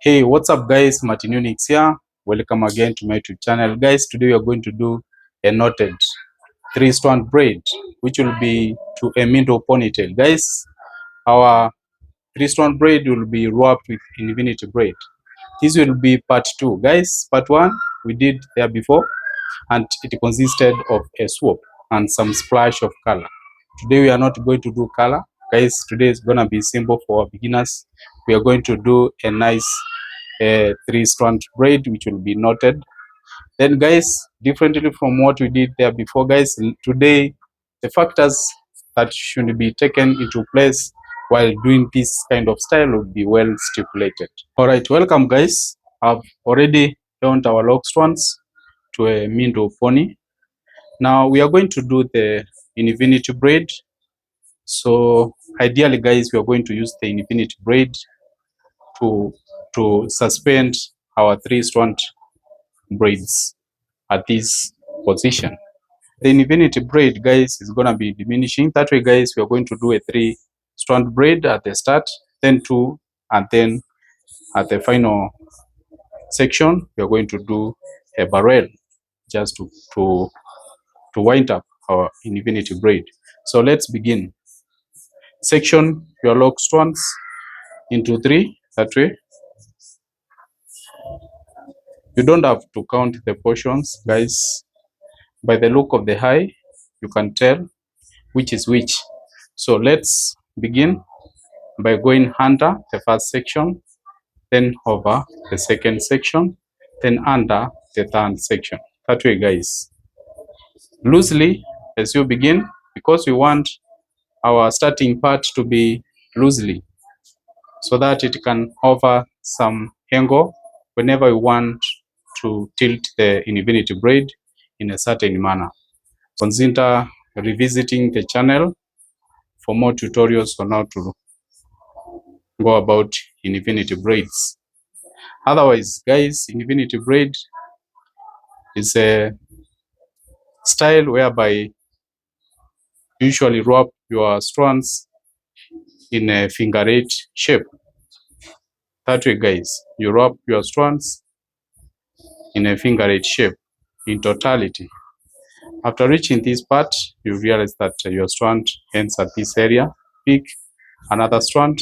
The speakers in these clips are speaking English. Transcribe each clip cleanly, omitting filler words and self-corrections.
Hey, what's up guys, Martin Unix here. Welcome again to my YouTube channel. Guys, today we are going to do a knotted 3-strand braid, which will be to a middle ponytail. Guys, our 3-strand braid will be wrapped with Infinity Braid. This will be part 2. Guys, part 1 we did there before, and it consisted of a swap and some splash of color. Today we are not going to do color. Guys, today is gonna be simple for beginners. We are going to do a nice 3-strand braid which will be knotted. Then guys, differently from what we did there before, guys, today the factors that should be taken into place while doing this kind of style will be well stipulated. All right, welcome guys. I've already turned our lock strands to a middle pony. Now we are going to do the Infinity Braid. So ideally guys, we are going to use the Infinity Braid to suspend our 3-strand braids at this position. The Infinity Braid, guys, is gonna be diminishing. That way, guys, we are going to do a 3-strand braid at the start, then 2, and then at the final section, we are going to do a barrel just to wind up our Infinity Braid. So let's begin. Section your lock strands into 3. That way. You don't have to count the portions, guys. By the look of the eye, you can tell which is which. So let's begin by going under the first section, then over the second section, then under the third section. That way, guys. Loosely, as you begin, because we want our starting part to be loosely, so that it can offer some angle whenever we want to tilt the Infinity Braid in a certain manner. Consider revisiting the channel for more tutorials on how to go about Infinity Braids. Otherwise, guys, Infinity Braid is a style whereby you usually wrap your strands in a figure 8 shape. That way, guys, you wrap your strands in a figure 8 shape in totality. After reaching this part, you realize that your strand ends at this area. Pick another strand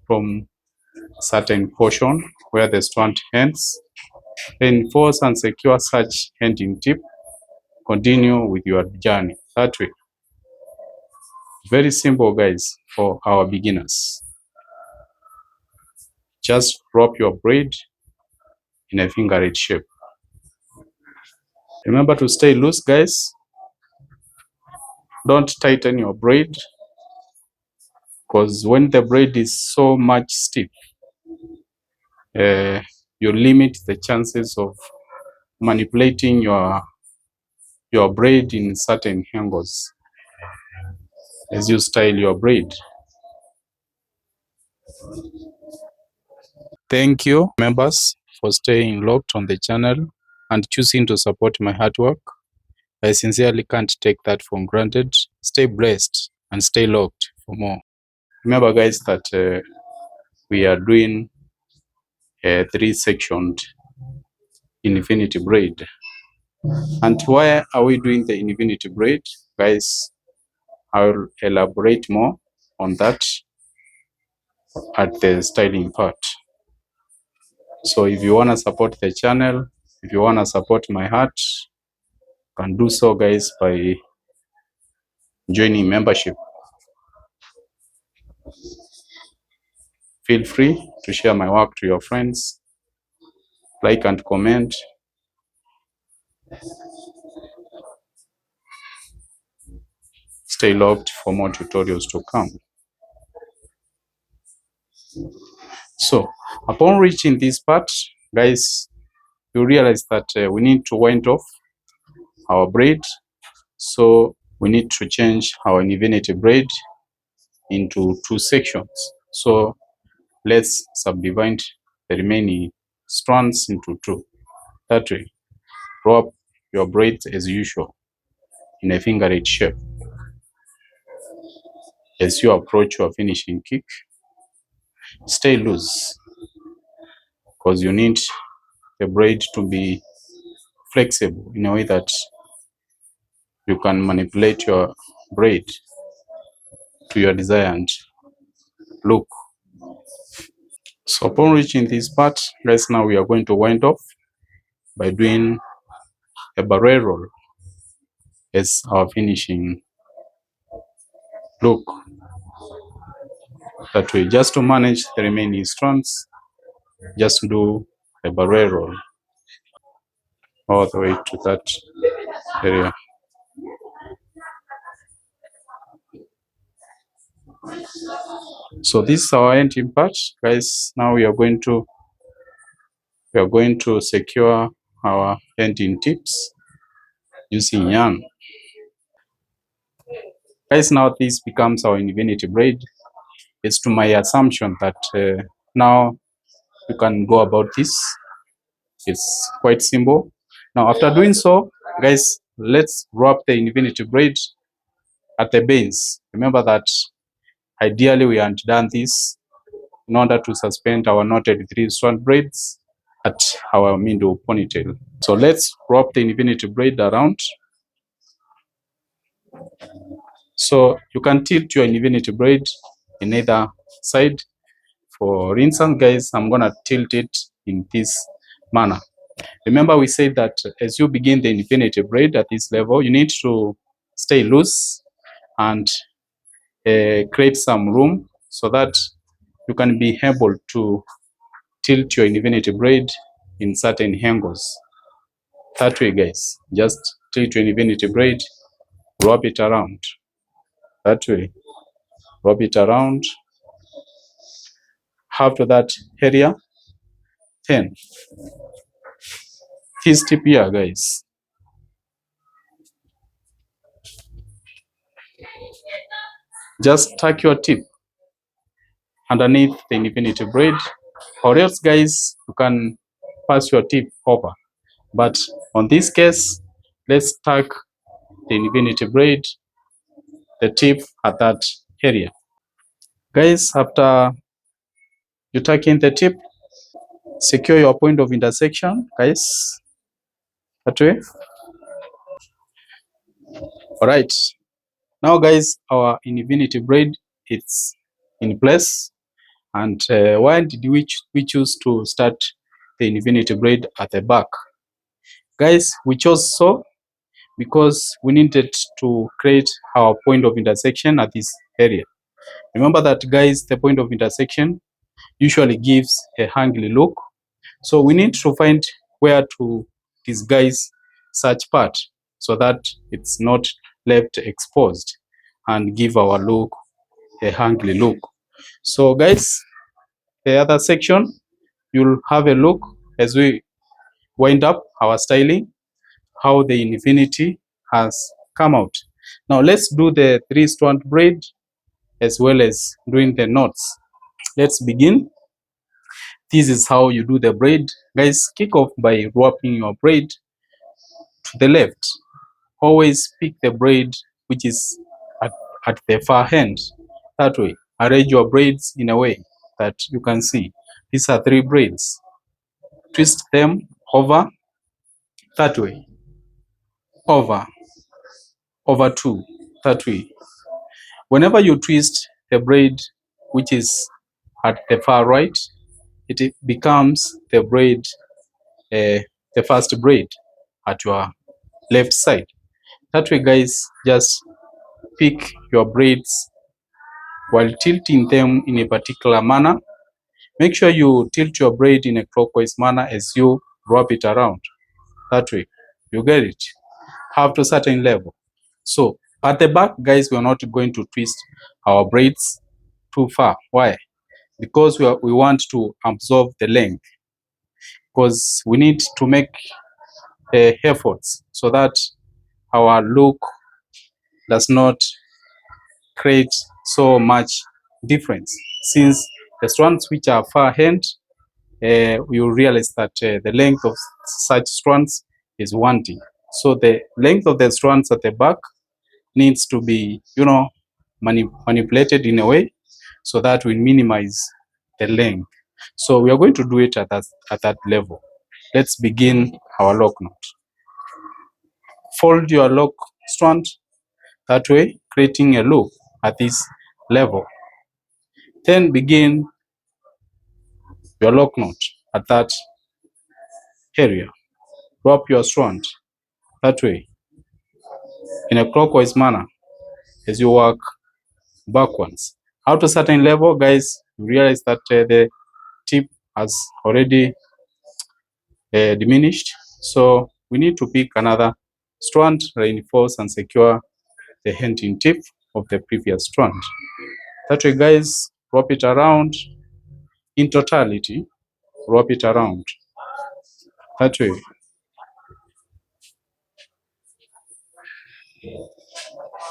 from a certain portion where the strand ends, then force and secure such ending tip. Continue with your journey that way. Very simple, guys, for our beginners. Just wrap your braid in a figure 8 shape. Remember to stay loose, guys. Don't tighten your braid, because when the braid is so much stiff, you limit the chances of manipulating your braid in certain angles as you style your braid. Thank you, members, for staying locked on the channel and choosing to support my hard work. I sincerely can't take that for granted. Stay blessed and stay locked for more. Remember, guys, that we are doing a 3-sectioned Infinity Braid. And why are we doing the Infinity Braid? Guys, I will elaborate more on that at the styling part. So if you want to support the channel, if you want to support my heart, you can do so, guys, by joining membership. Feel free to share my work to your friends, like and comment. Stay locked for more tutorials to come. So upon reaching this part, guys, you realize that we need to wind off our braid. So we need to change our Infinity Braid into 2 sections. So let's subdivide the remaining strands into 2. That way, wrap your braids as usual in a figure 8 shape. As you approach your finishing kick, stay loose. because you need the braid to be flexible in a way that you can manipulate your braid to your desired look. So upon reaching this part, guys, now we are going to wind off by doing a barrel roll as our finishing look. That way, just to manage the remaining strands, just do a barrel roll all the way to that area. So this is our ending part, guys. Now we are going to secure our ending tips using yarn. Guys, now this becomes our infinity braid. It's to my assumption that now you can go about this. It's quite simple. Now after doing so, guys, let's wrap the infinity braid at the base. Remember that ideally we had done this in order to suspend our knotted three strand braids at our middle ponytail. So let's wrap the infinity braid around. So you can tilt your infinity braid in either side. For instance, guys, I'm gonna tilt it in this manner. Remember, we said that as you begin the infinity braid at this level, you need to stay loose and create some room so that you can be able to tilt your infinity braid in certain angles. That way, guys, just tilt your infinity braid, wrap it around. That way, wrap it around. After that area, 10. This tip here, guys. Just tuck your tip underneath the infinity braid, or else, guys, you can pass your tip over. But on this case, let's tuck the infinity braid, the tip at that area. Guys, after you tuck in the tip, secure your point of intersection, guys, that way. All right. Now, guys, our infinity braid is in place. And why did we choose to start the infinity braid at the back? Guys, we chose so because we needed to create our point of intersection at this area. Remember that, guys, the point of intersection usually gives a hangly look. So we need to find where to disguise such part so that it's not left exposed and give our look a hangly look. So, guys, the other section, you'll have a look as we wind up our styling, how the infinity has come out. Now let's do the 3-strand braid as well as doing the knots. Let's begin. This is how you do the braid. Guys, kick off by wrapping your braid to the left. Always pick the braid which is at the far end. That way, arrange your braids in a way that you can see. These are 3 braids. Twist them over, that way, over 2, that way. Whenever you twist the braid which is at the far right, it becomes the braid, the first braid at your left side. That way, guys, just pick your braids while tilting them in a particular manner. Make sure you tilt your braid in a clockwise manner as you wrap it around. That way, you get it, up to a certain level. So at the back, guys, we are not going to twist our braids too far. Why? Because we want to absorb the length, because we need to make efforts so that our look does not create so much difference. Since the strands which are far end, you realize that the length of such strands is wanting. So the length of the strands at the back needs to be, manipulated in a way so that we minimize the length. So we are going to do it at that level. Let's begin our lock knot. Fold your lock strand that way, creating a loop at this level. Then begin your lock knot at that area. Wrap your strand that way in a clockwise manner as you work backwards. Out to a certain level, guys, you realize that the tip has already diminished. So we need to pick another strand, reinforce and secure the ending tip of the previous strand. That way, guys, wrap it around in totality. Wrap it around that way.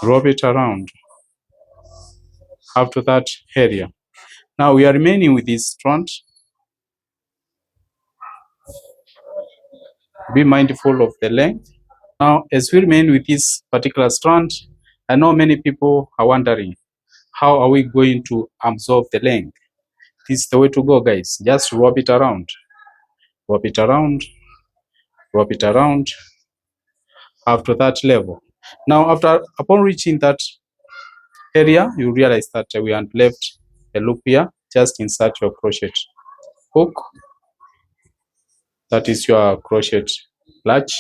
Wrap it around up to that area. Now we are remaining with this strand. Be mindful of the length. Now, as we remain with this particular strand, I know many people are wondering, how are we going to absorb the length? This is the way to go, guys. Just wrap it around. Wrap it around. Wrap it around up to that level. Now, upon reaching that area, you realize that we have left a loop here. Just insert your crochet hook. That is your crochet latch.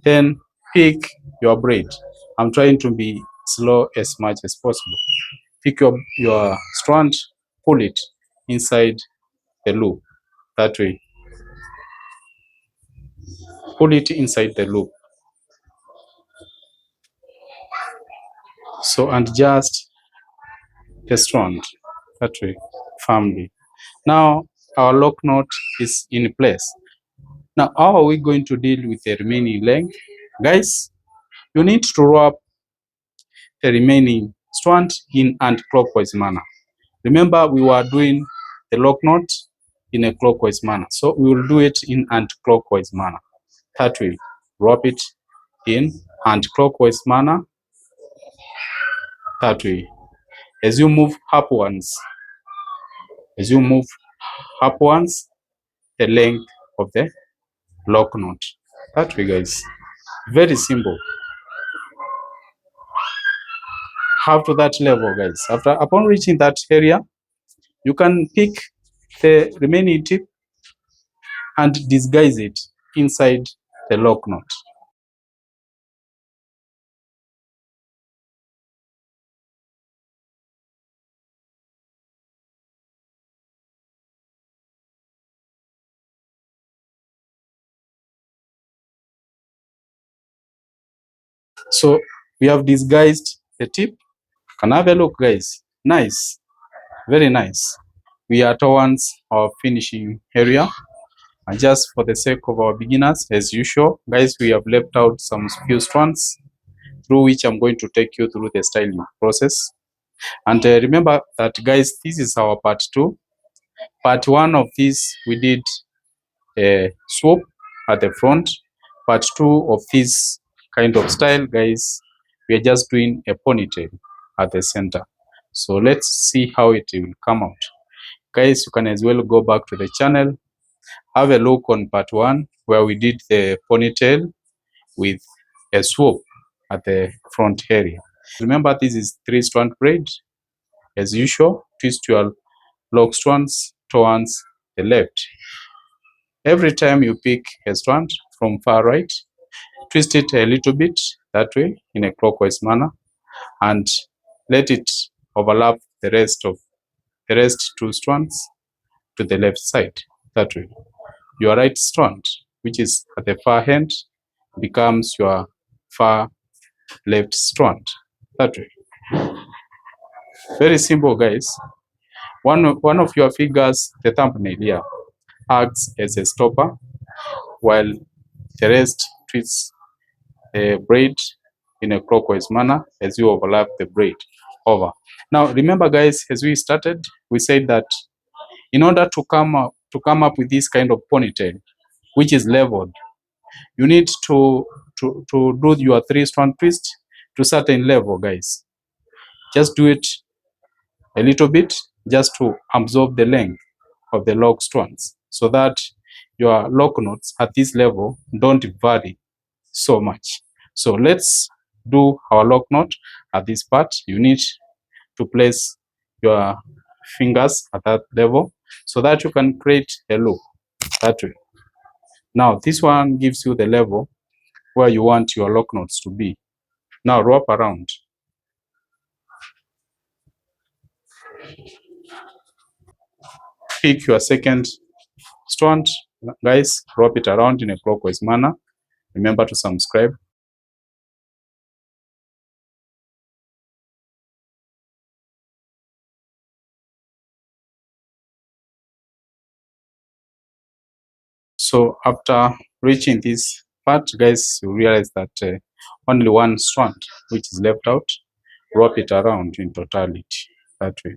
Then pick your braid. I'm trying to be slow as much as possible. Pick your strand, pull it inside the loop that way. Pull it inside the loop. So, and adjust the strand that way firmly. Now our lock knot is in place. Now how are we going to deal with the remaining length? Guys, you need to wrap the remaining strand in anti-clockwise manner. Remember, we were doing the lock knot in a clockwise manner, so we will do it in anti-clockwise manner. That way, wrap it in anti-clockwise manner. That way, as you move upwards, the length of the lock knot. That way, guys, very simple. Up to that level, guys. Upon reaching that area, you can pick the remaining tip and disguise it inside the lock knot. So we have disguised the tip. Can have a look, guys. Nice, very nice. We are towards our finishing area. And just for the sake of our beginners, as usual, guys, we have left out some few strands through which I'm going to take you through the styling process. And remember that, guys, this is our part 2. Part 1 of this, we did a swoop at the front. Part 2 of this kind of style, guys, we are just doing a ponytail at the center. So let's see how it will come out. Guys, you can as well go back to the channel, have a look on part 1 where we did the ponytail with a swoop at the front area. Remember, this is 3-strand braid. As usual, twist your lock strands towards the left. Every time you pick a strand from far right, twist it a little bit that way in a clockwise manner and let it overlap the rest 2 strands to the left side. That way, your right strand, which is at the far end, becomes your far left strand. That way. Very simple, guys. One of your figures, the thumbnail here, acts as a stopper, while the rest twists the braid in a clockwise manner as you overlap the braid over. Now, remember, guys, as we started, we said that in order to come up with this kind of ponytail, which is leveled, you need to do your 3-strand twist to certain level, guys. Just do it a little bit just to absorb the length. of the lock strands so that your lock knots at this level don't vary so much. So let's do our lock knot at this part. You need to place your fingers at that level so that you can create a loop that way. Now this one gives you the level where you want your lock knots to be. Now wrap around. Pick your second strand, guys, wrap it around in a clockwise manner. Remember to subscribe. So after reaching this part, guys, you realize that only one strand which is left out. Wrap it around in totality that way.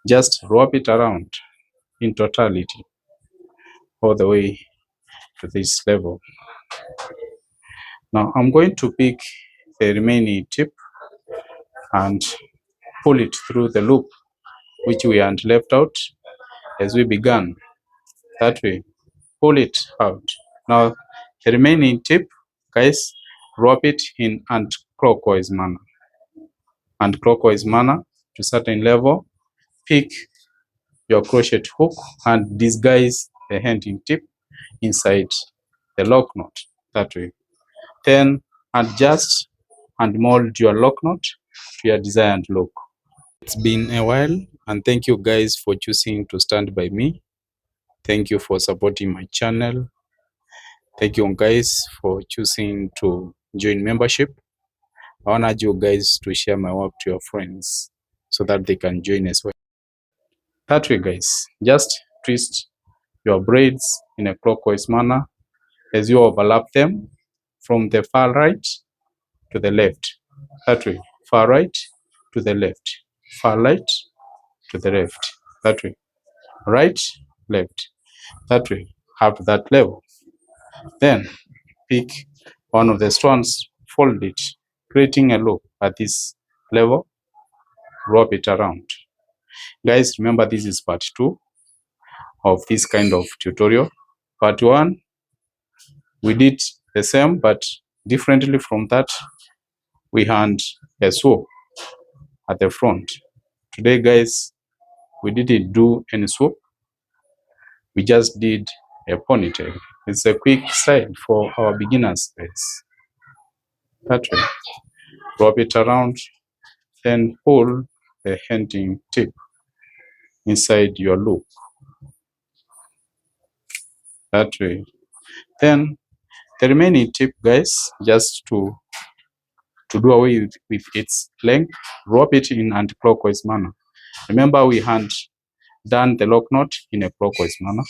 Just wrap it around in totality all the way to this level. Now I'm going to pick the remaining tip and pull it through the loop which we had left out as we began. That way, pull it out. Now the remaining tip, guys, wrap it in anti-clockwise manner. Anti-clockwise manner to certain level. Pick your crochet hook and disguise the ending tip inside the lock knot that way. Then adjust and mold your lock knot to your desired look. It's been a while, and thank you guys for choosing to stand by me. Thank you for supporting my channel. Thank you guys for choosing to join membership. I want you guys to share my work to your friends so that they can join as well. That way, guys, just twist your braids in a clockwise manner as you overlap them from the far right to the left. That way, far right to the left, far right to the left. That way, right, left. That way, up to that level. Then pick one of the strands, fold it, creating a loop at this level, wrap it around. Guys, remember this is part 2 of this kind of tutorial. Part 1, we did the same, but differently from that, we had a swoop at the front. Today, guys, we didn't do any swoop. We just did a ponytail. It's a quick style for our beginners, guys. That way, wrap it around, then pull the ending tip inside your loop. That way. Then the remaining tip, guys, just to do away with its length, wrap it in anti-clockwise manner. Remember, we had done the lock knot in a clockwise manner,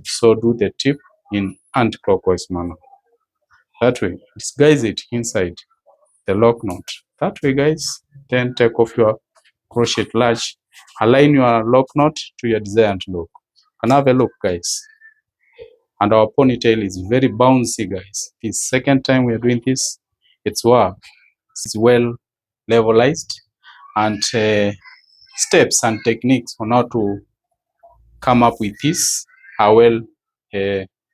so do the tip in anti-clockwise manner. That way, disguise it inside the lock knot. That way, guys, then take off your crochet latch, align your lock knot to your desired look. And have a look, guys. And our ponytail is very bouncy, guys. This second time we are doing this, it's wow. It's well levelized, and steps and techniques on how to come up with this are well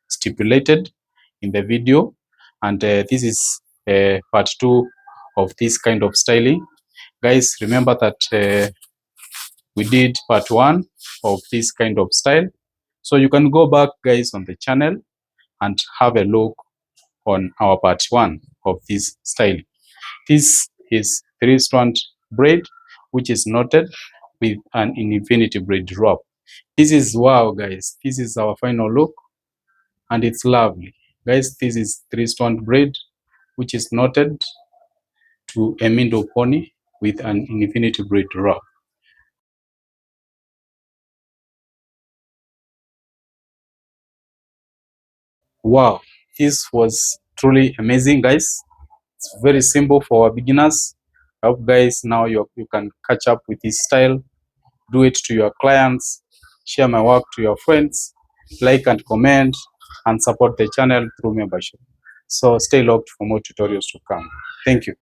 stipulated in the video, and this is part 2 of this kind of styling. Guys, remember that we did part 1 of this kind of style, so you can go back, guys, on the channel and have a look on our part 1 of this style. This is 3-strand braid which is knotted with an infinity braid wrap. This is wow, guys. This is our final look, and it's lovely, guys. This is 3-strand braid which is knotted to a middle pony with an infinity braid wrap. Wow, this was truly amazing, guys. It's very simple for our beginners. I hope, guys, now you can catch up with this style. Do it to your clients, share my work to your friends, like and comment, and support the channel through membership. So stay locked for more tutorials to come. Thank you.